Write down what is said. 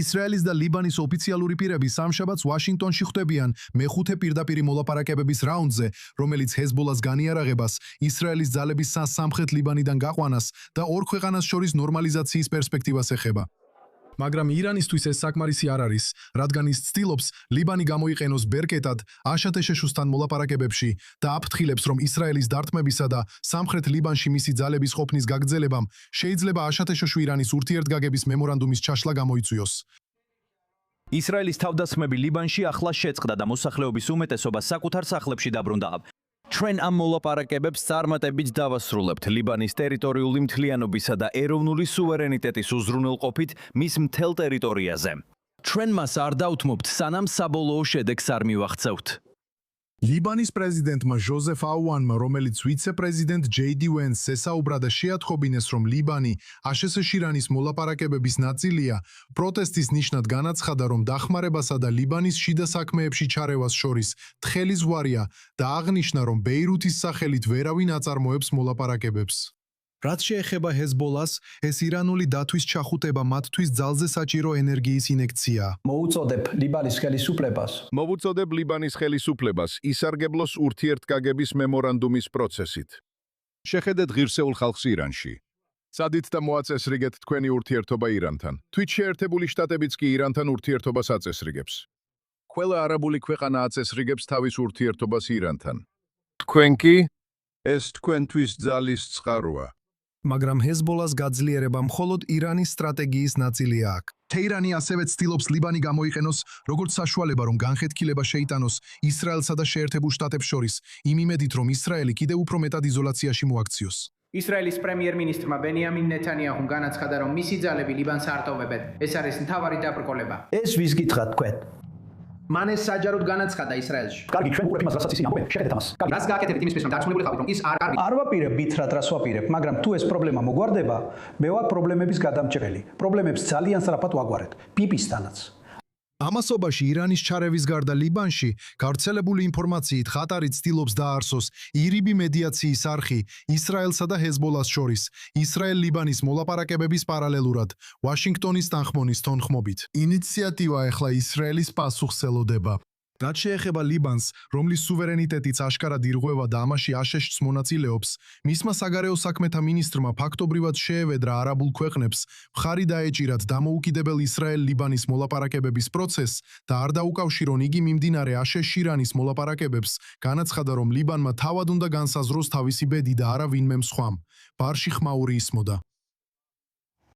ისრაელის და ლიბანის ოფიციალური პირები სამშაბათს ვაშინგტონში ხვდებიან მეხუთე პირდაპირი მოლაპარაკებების რაუნდზე, რომელიც ჰეზბოლას განიარაღებას, ისრაელის ძალების სამხრეთ ლიბანიდან გაყვანას და ორ ქვეყანას შორის ნორმალიზაციის პერსპექტივას ეხება. მაგრამ ირანისთვის ეს საკმარისი არ არის, რადგან ის ცდილობს ლიბანი გამოიყენოს ბერკეტად აშატეშეშუსთან მოლაპარაკებებში და აფრთხილებს, რომ ისრაელის დარტყმებისა და სამხრეთ ლიბანში მისი ძალების ყოფნის გაგრძელებამ შეიძლება აშატეშეშუ ირანის ურთიერთგაგების მემორანდუმის ჩაშლა გამოიწვიოს. ისრაელის თავდასხმები ლიბანში ახლა შეწყდა და მოსახლეობის უმეტესობა საკუთარ სახლებში დაბრუნდა. ჩვენ ამ მოლაპარაკებებს წარმატებით დავასრულებთ ლიბანის ტერიტორიული მთლიანობისა და ეროვნული სუვერენიტეტის უზრუნველყოფით მის მთელ ტერიტორიაზე. ჩვენ მას არ დავთმობთ, სანამ საბოლოო შედეგს არ მივაღწევთ. ლიბანის პრეზიდენტმა ჟოზეფ აუანმა, რომელიც ვიცე-პრეზიდენტ ჯეიდი ვენსს ესაუბრა და შეათხოვინეს, რომ ლიბანი აშშ-ირანის მოლაპარაკებების ნაწილია, პროტესტის ნიშნად განაცხადა, რომ დახმარებასა და ლიბანის შიდა საქმეებში ჩარევას შორის თხელი ზღვარია და აღნიშნა, რომ ბეირუთის სახელით ვერავინ აწარმოებს მოლაპარაკებებს. რაც შეეხება ჰეზბოლას, ეს ირანული დათვის ჩახუტება მათთვის ძალზე საჭირო ენერგიის ინექციაა. მოვუწოდებ ლიბანის ხელისუფლებას ისარგებლოს ურთიერთგაგების მემორანდუმის პროცესით. შეხედეთ ღირსეულ ხალხს ირანში. სადით და მოაწესრიგეთ თქვენი ურთიერთობა ირანთან. თვით შეერთებული შტატებიც კი ირანთან ურთიერთობას აწესრიგებს. ყველა არაბული ქვეყანა აწესრიგებს თავის ურთიერთობას ირანთან. თქვენ კი ეს თქვენთვის ძალის წყაროა. მაგრამ ჰეზბოლას გაძლიერება მხოლოდ ირანის სტრატეგიის ნაწილია აქ. თეირანი ასევე ცდილობს ლიბანი გამოიყენოს როგორც საშუალება, რომ განხეთქილება შეიტანოს ისრაელსა და შეერთებულ შტატებს შორის, იმ იმედით, რომ ისრაელი კიდევ უფრო მეტად იზოლაციაში მოაქციოს. ისრაელის პრემიერ-მინისტრმა ბენიამინ ნეთანიაჰუმ განაცხადა, რომ მისი ძალები ლიბანს არტოვებენ. ეს არის მთავარი დაბრკოლება. ეს ვის გითხრათ თქვენ? მან ეს საჯაროდ განაცხადა ისრაელში. კარგი, ჩვენ უყურებთ იმას, რასაც ისინი ამბობენ. შეხედეთ ამას. რას გააკეთებთ იმისთვის, რომ დარწმუნებული ხართ, რომ ის არ არის? არ ვაპირებ ბითხრად, რას ვაპირებ, მაგრამ თუ ეს პრობლემა მოგვარდება, მე ვარ პრობლემების გადამჭრელი. პრობლემებს ძალიან სწრაფად ვაგვარეთ, პიპისთანაც. ამასობაში ირანის ჩარევის გარდა ლიბანში გავრცელებული ინფორმაციით ყატარი ცდილობს დაარსოს ირიბი მედიაციის არხი ისრაელსა და ჰეზბოლას შორის ისრაელ-ლიბანის მოლაპარაკებების პარალელურად ვაშინგტონის თანხმობის თანხმობით. ინიციატივა ახლა ისრაელის პასუხს ელოდება. რაც შეეხება ლიბანს, რომლის სუვერენიტეტიც აშკარად ირღვევა და ამაში აშშ-ს მონაწილეობს, მისმა საგარეო საქმეთა მინისტრმა ფაქტობრივად შეევედრა არაბულ ქვეყნებს მხარი დაეჭირათ დამოუკიდებელ ისრაელ-ლიბანის მოლაპარაკებების პროცესს და არ დაუკავშირონ იგი მიმდინარე აშშ-ირანის მოლაპარაკებებს, განაცხადა, რომ ლიბანმა თავად უნდა განსაზღვროს თავისი ბედი და არა ვინმე სხვამ. ბარში ხმაური ისმოდა.